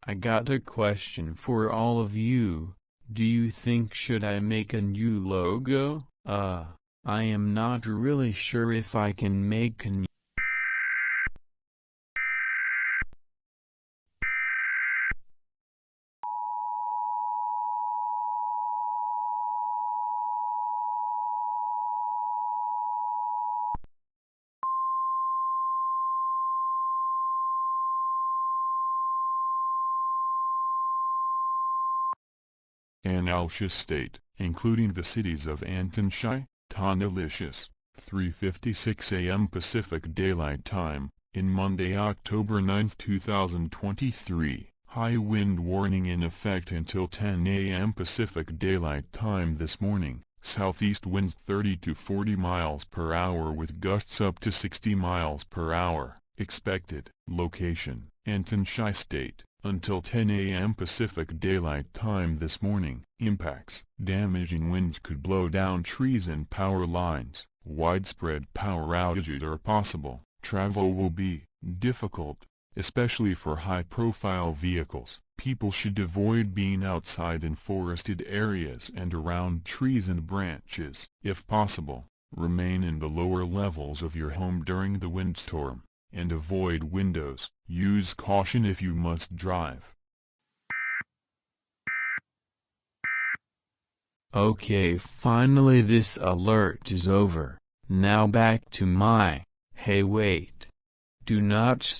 I got a question for all of you. Do you think should I make a new logo? I am not really sure if I can make a new Analysis State, including the cities of Antonshire, Tonalicious, 3:56 a.m. Pacific Daylight Time, in Monday, October 9, 2023. High wind warning in effect until 10 a.m. Pacific Daylight Time this morning. Southeast winds 30 to 40 miles per hour with gusts up to 60 miles per hour. Expected. Location: Antonshire State. Until 10 a.m. Pacific Daylight Time this morning. Impacts: damaging winds could blow down trees and power lines. Widespread power outages are possible. Travel will be difficult, especially for high-profile vehicles. People should avoid being outside in forested areas and around trees and branches. If possible, remain in the lower levels of your home during the windstorm, and avoid windows. Use caution if you must drive. Okay, finally this alert is over. Now back to my, hey wait. Do not stop.